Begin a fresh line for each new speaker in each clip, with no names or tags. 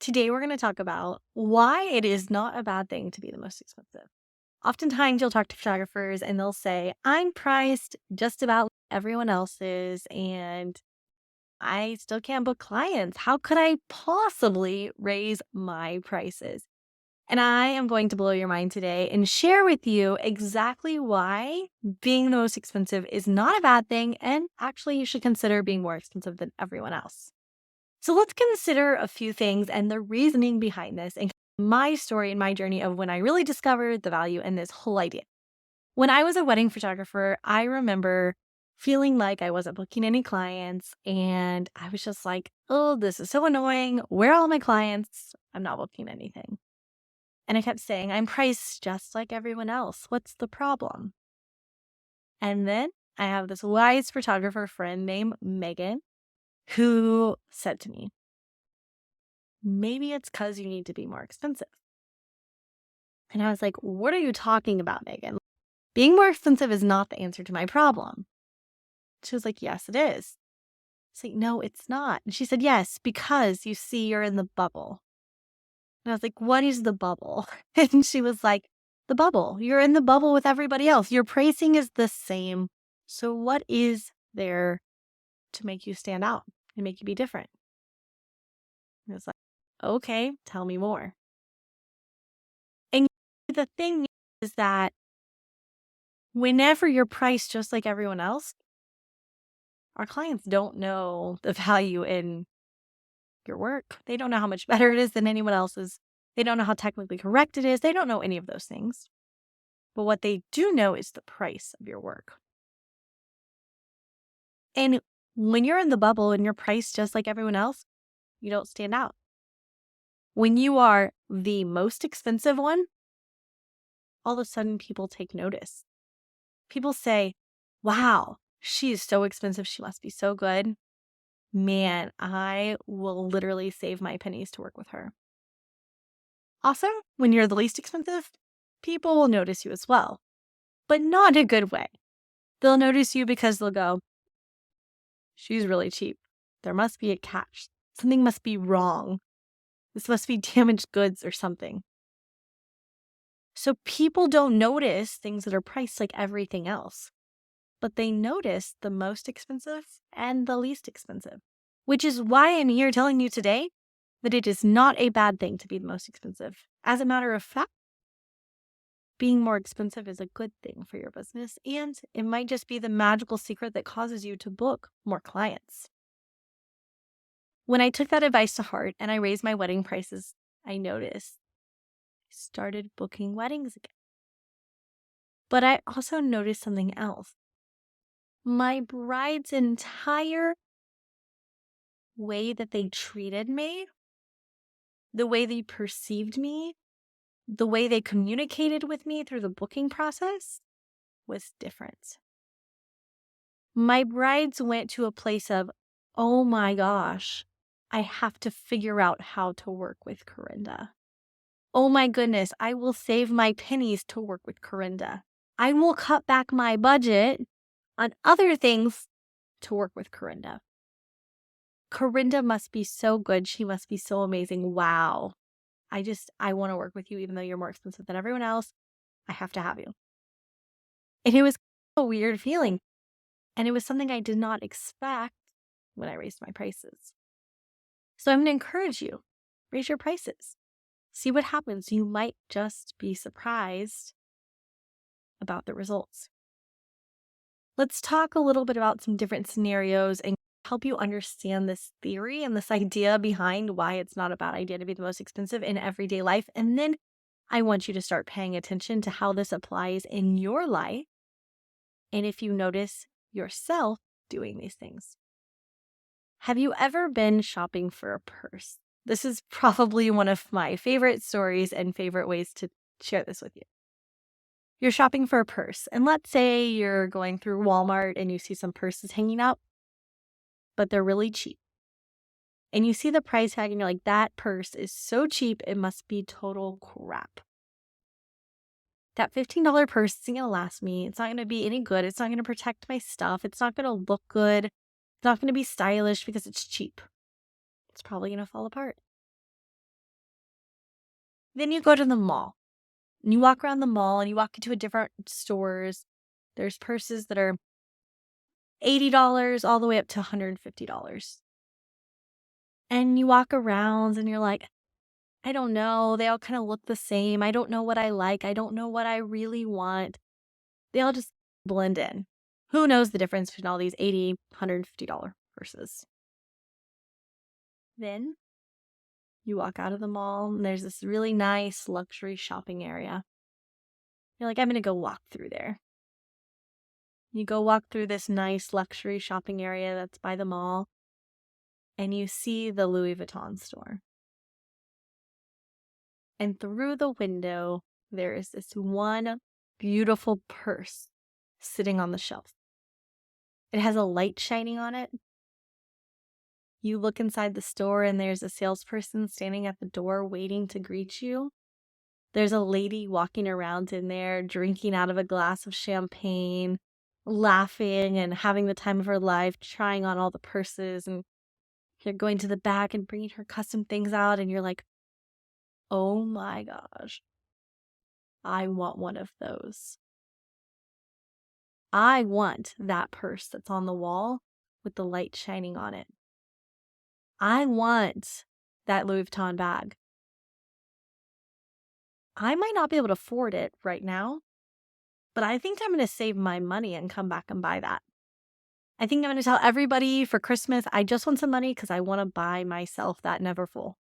Today, we're going to talk about why it is not a bad thing to be the most expensive. Oftentimes, you'll talk to photographers and they'll say, I'm priced just about like everyone else's, and I still can't book clients. How could I possibly raise my prices? And I am going to blow your mind today and share with you exactly why being the most expensive is not a bad thing, and actually, you should consider being more expensive than everyone else. So let's consider a few things and the reasoning behind this and my story and my journey of when I really discovered the value in this whole idea. When I was a wedding photographer, I remember feeling like I wasn't booking any clients, and I was just like, oh, this is so annoying. Where are all my clients? I'm not booking anything. And I kept saying, I'm priced just like everyone else. What's the problem? And then I have this wise photographer friend named Megan who said to me, maybe it's because you need to be more expensive. And I was like, what are you talking about, Megan? Being more expensive is not the answer to my problem. She was like, yes, it is. I was like, no, it's not. And she said, yes, because you see, you're in the bubble. And I was like, what is the bubble? And she was like, the bubble. You're in the bubble with everybody else. Your pricing is the same. So what is there to make you stand out and make you be different? And I was like, okay, tell me more. And the thing is that whenever you're priced just like everyone else, our clients don't know the value in your work. They don't know how much better it is than anyone else's. They don't know how technically correct it is. They don't know any of those things. But what they do know is the price of your work. And when you're in the bubble and you're priced just like everyone else, you don't stand out. When you are the most expensive one, all of a sudden people take notice. People say, wow, she is so expensive. She must be so good. Man, I will literally save my pennies to work with her. Also, when you're the least expensive, people will notice you as well, but not in a good way. They'll notice you because they'll go, she's really cheap. There must be a catch. Something must be wrong. This must be damaged goods or something. So people don't notice things that are priced like everything else, but they notice the most expensive and the least expensive, which is why I'm here telling you today that it is not a bad thing to be the most expensive. As a matter of fact, being more expensive is a good thing for your business, and it might just be the magical secret that causes you to book more clients. When I took that advice to heart and I raised my wedding prices, I noticed I started booking weddings again. But I also noticed something else. My bride's entire way that they treated me, the way they perceived me, the way they communicated with me through the booking process was different. My brides went to a place of, oh my gosh, I have to figure out how to work with Karinda. Oh my goodness, I will save my pennies to work with Karinda. I will cut back my budget on other things to work with Karinda. Karinda must be so good. She must be so amazing. Wow. I want to work with you even though you're more expensive than everyone else. I have to have you. And it was a weird feeling. And it was something I did not expect when I raised my prices. So I'm going to encourage you, raise your prices. See what happens. You might just be surprised about the results. Let's talk a little bit about some different scenarios and help you understand this theory and this idea behind why it's not a bad idea to be the most expensive in everyday life. And then I want you to start paying attention to how this applies in your life. And if you notice yourself doing these things. Have you ever been shopping for a purse? This is probably one of my favorite stories and favorite ways to share this with you. You're shopping for a purse, and let's say you're going through Walmart and you see some purses hanging out, but they're really cheap. And you see the price tag and you're like, that purse is so cheap, it must be total crap. That $15 purse isn't going to last me. It's not going to be any good. It's not going to protect my stuff. It's not going to look good. It's not going to be stylish because it's cheap. It's probably going to fall apart. Then you go to the mall. And you walk around the mall and you walk into different stores. There's purses that are $80 all the way up to $150. And you walk around and you're like, I don't know. They all kind of look the same. I don't know what I like. I don't know what I really want. They all just blend in. Who knows the difference between all these $80, $150 purses? Then you walk out of the mall and there's this really nice luxury shopping area. You're like, I'm going to go walk through there. You go walk through this nice luxury shopping area that's by the mall and you see the Louis Vuitton store. And through the window, there is this one beautiful purse sitting on the shelf. It has a light shining on it. You look inside the store and there's a salesperson standing at the door waiting to greet you. There's a lady walking around in there, drinking out of a glass of champagne, laughing and having the time of her life, trying on all the purses. And you're going to the back and bringing her custom things out. And you're like, oh my gosh, I want one of those. I want that purse that's on the wall with the light shining on it. I want that Louis Vuitton bag. I might not be able to afford it right now, but I think I'm going to save my money and come back and buy that. I think I'm going to tell everybody for Christmas, I just want some money because I want to buy myself that Neverfull.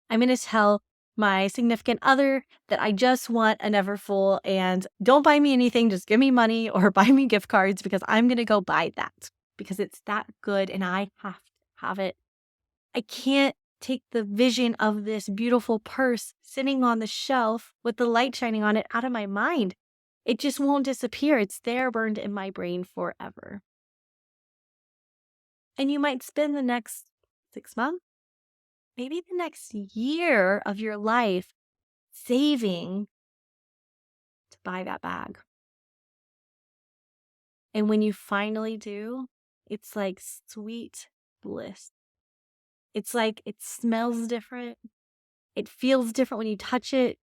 I'm going to tell my significant other that I just want a Neverfull and don't buy me anything, just give me money or buy me gift cards because I'm going to go buy that because it's that good and I have to have it. I can't take the vision of this beautiful purse sitting on the shelf with the light shining on it out of my mind. It just won't disappear. It's there burned in my brain forever. And you might spend the next 6 months, maybe the next year of your life saving to buy that bag. And when you finally do, it's like sweet bliss. It's like it smells different. It feels different when you touch it.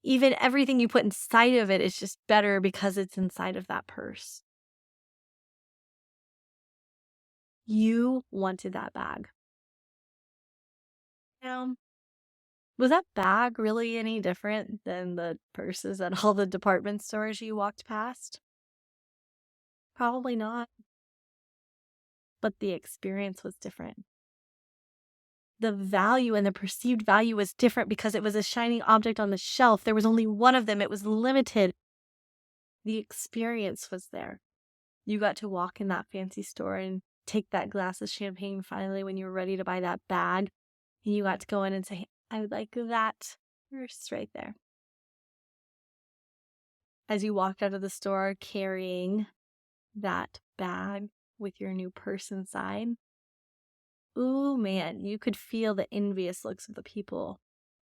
Even everything you put inside of it is just better because it's inside of that purse. You wanted that bag. Now, was that bag really any different than the purses at all the department stores you walked past? Probably not. But the experience was different. The value and the perceived value was different because it was a shining object on the shelf. There was only one of them. It was limited. The experience was there. You got to walk in that fancy store and take that glass of champagne finally when you were ready to buy that bag. And you got to go in and say, I would like that purse right there. As you walked out of the store carrying that bag with your new purse inside, ooh, man, you could feel the envious looks of the people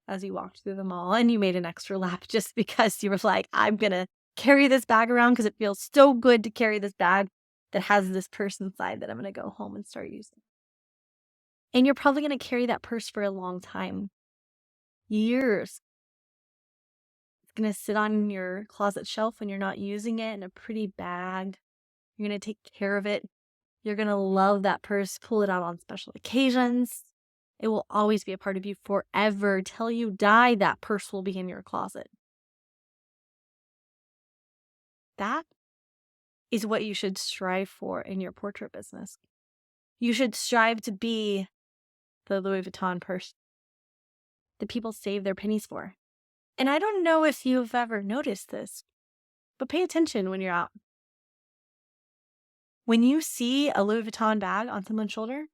as you walked through the mall. And you made an extra lap just because you were like, I'm going to carry this bag around because it feels so good to carry this bag that has this purse inside that I'm going to go home and start using. And you're probably going to carry that purse for a long time. Years. It's going to sit on your closet shelf when you're not using it in a pretty bag. You're going to take care of it. You're going to love that purse, pull it out on special occasions. It will always be a part of you forever. Till you die, that purse will be in your closet. That is what you should strive for in your portrait business. You should strive to be the Louis Vuitton purse that people save their pennies for. And I don't know if you've ever noticed this, but pay attention when you're out. When you see a Louis Vuitton bag on someone's shoulder,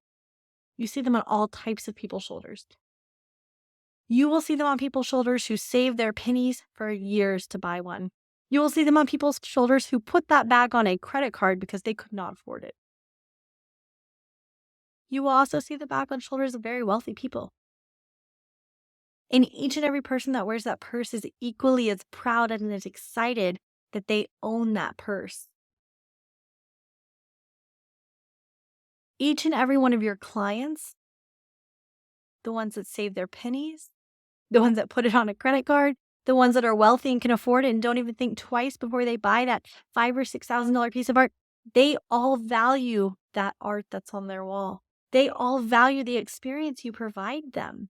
you see them on all types of people's shoulders. You will see them on people's shoulders who save their pennies for years to buy one. You will see them on people's shoulders who put that bag on a credit card because they could not afford it. You will also see the bag on shoulders of very wealthy people. And each and every person that wears that purse is equally as proud and as excited that they own that purse. Each and every one of your clients the ones that save their pennies, the ones that put it on a credit card, the ones that are wealthy and can afford it and don't even think twice before they buy that $5,000 or $6,000 piece of art. They all value that art that's on their wall. They all value the experience you provide them.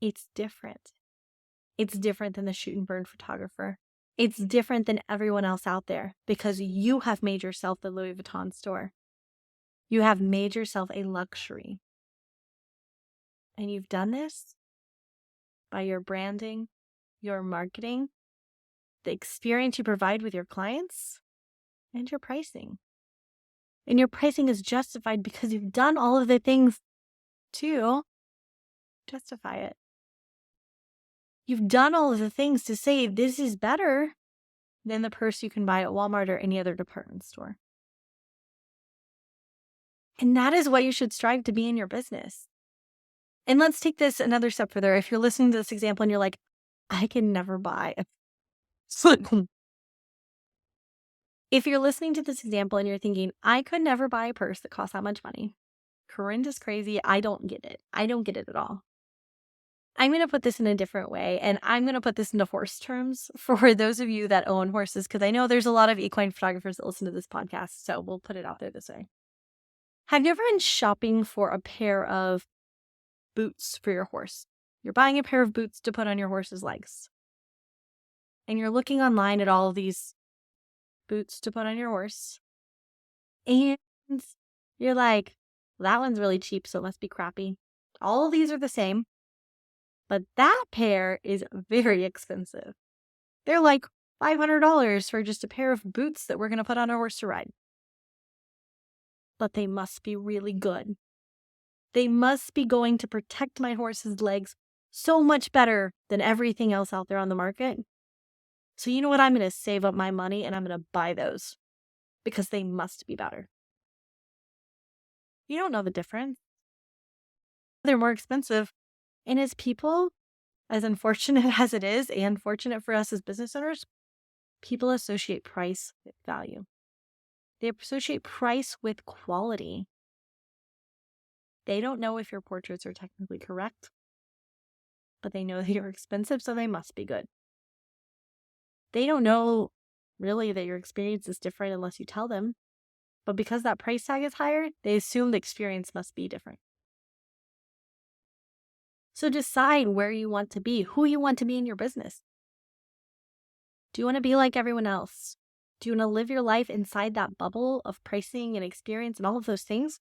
It's different. It's different than the shoot and burn photographer. It's different than everyone else out there because you have made yourself the Louis Vuitton store. You have made yourself a luxury. And you've done this by your branding, your marketing, the experience you provide with your clients, and your pricing. And your pricing is justified because you've done all of the things to justify it. You've done all of the things to say this is better than the purse you can buy at Walmart or any other department store. And that is what you should strive to be in your business. And let's take this another step further. If you're listening to this example and you're like, I can never buy a If you're listening to this example and you're thinking, I could never buy a purse that costs that much money. Karinda's crazy. I don't get it. I don't get it at all. I'm going to put this in a different way, and I'm going to put this into horse terms for those of you that own horses, because I know there's a lot of equine photographers that listen to this podcast, so we'll put it out there this way. Have you ever been shopping for a pair of boots for your horse? You're buying a pair of boots to put on your horse's legs, and you're looking online at all of these boots to put on your horse, and you're like, well, that one's really cheap, so it must be crappy. All of these are the same. But that pair is very expensive. They're like $500 for just a pair of boots that we're going to put on our horse to ride. But they must be really good. They must be going to protect my horse's legs so much better than everything else out there on the market. So you know what? I'm going to save up my money and I'm going to buy those because they must be better. You don't know the difference. They're more expensive. And as people, as unfortunate as it is, and fortunate for us as business owners, people associate price with value. They associate price with quality. They don't know if your portraits are technically correct, but they know that you're expensive, so they must be good. They don't know really that your experience is different unless you tell them, but because that price tag is higher, they assume the experience must be different. So decide where you want to be, who you want to be in your business. Do you want to be like everyone else? Do you want to live your life inside that bubble of pricing and experience and all of those things?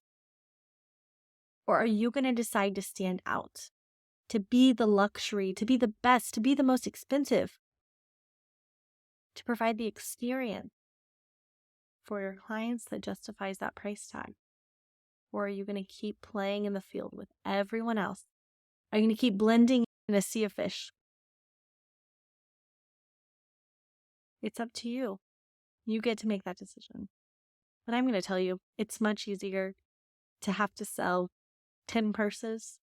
Or are you going to decide to stand out, to be the luxury, to be the best, to be the most expensive, to provide the experience for your clients that justifies that price tag? Or are you going to keep playing in the field with everyone else? Are you going to keep blending in a sea of fish? It's up to you. You get to make that decision. But I'm going to tell you, it's much easier to have to sell 10 purses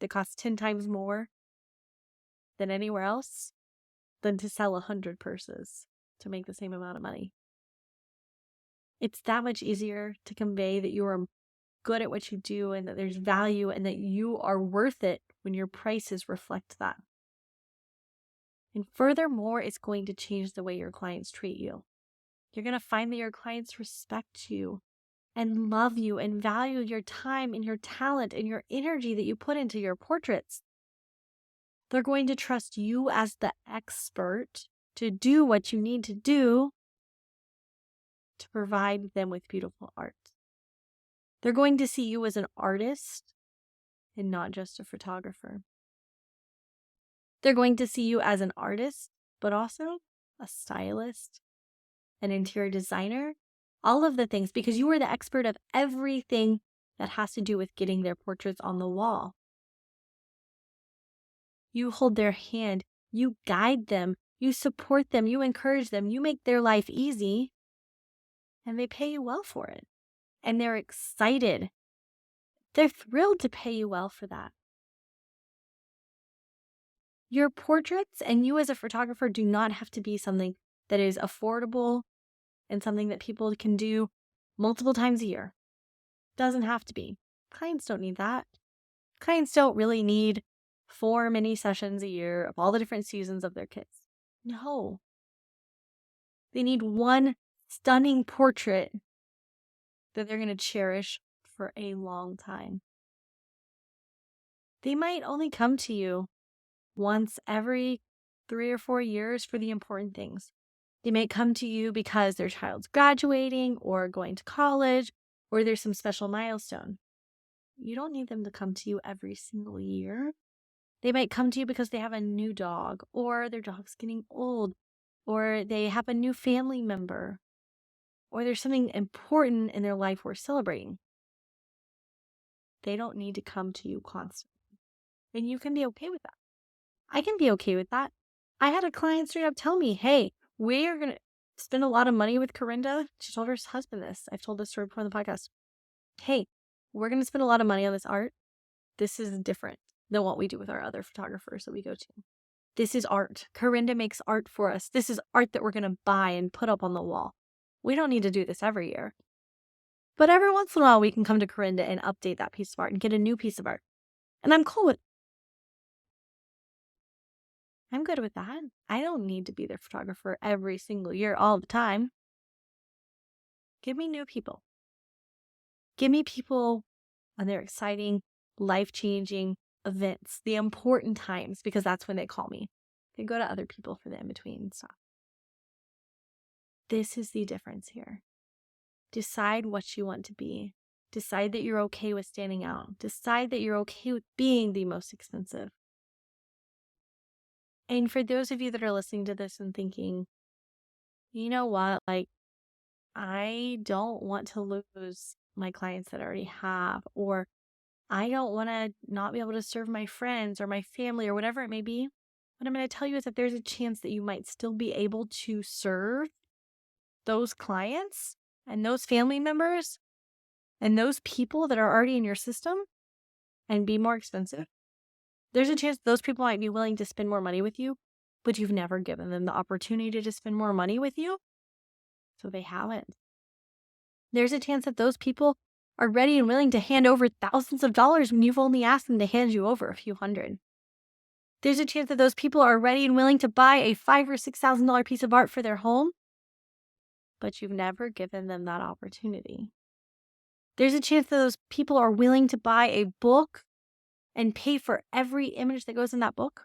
that cost 10 times more than anywhere else than to sell 100 purses to make the same amount of money. It's that much easier to convey that you are good at what you do and that there's value and that you are worth it when your prices reflect that. And furthermore, it's going to change the way your clients treat you. You're going to find that your clients respect you and love you and value your time and your talent and your energy that you put into your portraits. They're going to trust you as the expert to do what you need to do to provide them with beautiful art. They're going to see you as an artist and not just a photographer. They're going to see you as an artist, but also a stylist, an interior designer, all of the things, because you are the expert of everything that has to do with getting their portraits on the wall. You hold their hand, you guide them, you support them, you encourage them, you make their life easy, and they pay you well for it. And they're excited. They're thrilled to pay you well for that. Your portraits and you as a photographer do not have to be something that is affordable and something that people can do multiple times a year. Doesn't have to be. Clients don't need that. Clients don't really need 4 mini sessions a year of all the different seasons of their kids. No. They need one stunning portrait that they're going to cherish for a long time. They might only come to you once every 3 or 4 years for the important things. They may come to you because their child's graduating or going to college or there's some special milestone. You don't need them to come to you every single year. They might come to you because they have a new dog or their dog's getting old or they have a new family member or there's something important in their life worth celebrating. They don't need to come to you constantly. And you can be okay with that. I can be okay with that. I had a client straight up tell me, hey, we are going to spend a lot of money with Karinda. She told her husband this. I've told this story before in the podcast. Hey, we're going to spend a lot of money on this art. This is different than what we do with our other photographers that we go to. This is art. Karinda makes art for us. This is art that we're going to buy and put up on the wall. We don't need to do this every year. But every once in a while, we can come to Karinda and update that piece of art and get a new piece of art. And I'm cool with it. I'm good with that. I don't need to be their photographer every single year all the time. Give me new people. Give me people on their exciting, life-changing events, the important times, because that's when they call me. They go to other people for the in-between stuff. This is the difference here. Decide what you want to be. Decide that you're okay with standing out. Decide that you're okay with being the most expensive. And for those of you that are listening to this and thinking, you know what, like, I don't want to lose my clients that I already have, or I don't want to not be able to serve my friends or my family or whatever it may be. What I'm going to tell you is that there's a chance that you might still be able to serve those clients and those family members and those people that are already in your system and be more expensive. There's a chance those people might be willing to spend more money with you, but you've never given them the opportunity to spend more money with you, so they haven't. There's a chance that those people are ready and willing to hand over thousands of dollars when you've only asked them to hand you over a few hundred. There's a chance that those people are ready and willing to buy a $5,000 or $6,000 piece of art for their home, but you've never given them that opportunity. There's a chance that those people are willing to buy a book and pay for every image that goes in that book.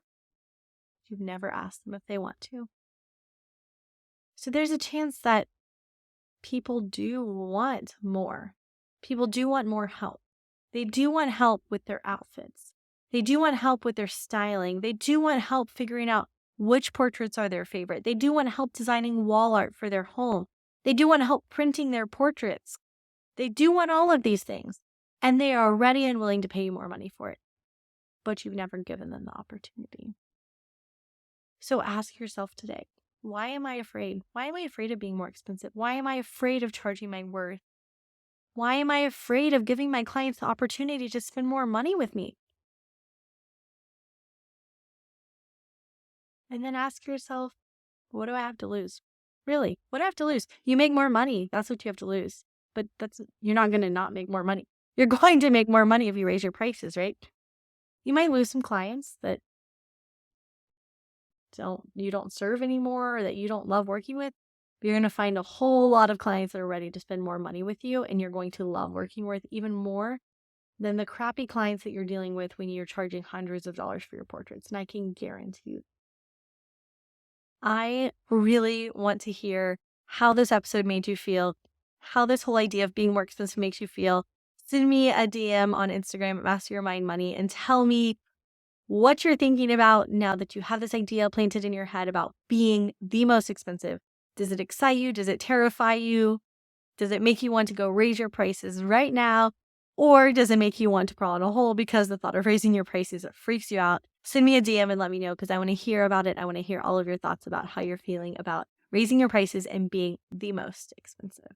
You've never asked them if they want to. So there's a chance that people do want more. People do want more help. They do want help with their outfits. They do want help with their styling. They do want help figuring out which portraits are their favorite. They do want help designing wall art for their home. They do want help printing their portraits. They do want all of these things. And they are ready and willing to pay you more money for it. But you've never given them the opportunity. So ask yourself today, why am I afraid? Why am I afraid of being more expensive? Why am I afraid of charging my worth? Why am I afraid of giving my clients the opportunity to spend more money with me? And then ask yourself, what do I have to lose? Really, what do I have to lose? You make more money. That's what you have to lose. But you're not going to not make more money. You're going to make more money if you raise your prices, right? You might lose some clients that you don't serve anymore or that you don't love working with. But you're going to find a whole lot of clients that are ready to spend more money with you, and you're going to love working with even more than the crappy clients that you're dealing with when you're charging hundreds of dollars for your portraits. And I can guarantee you. I really want to hear how this episode made you feel, how this whole idea of being more expensive makes you feel. Send me a DM on Instagram at Master Your Mind Money and tell me what you're thinking about now that you have this idea planted in your head about being the most expensive. Does it excite you? Does it terrify you? Does it make you want to go raise your prices right now? Or does it make you want to crawl in a hole because the thought of raising your prices freaks you out? Send me a DM and let me know, because I want to hear about it. I want to hear all of your thoughts about how you're feeling about raising your prices and being the most expensive.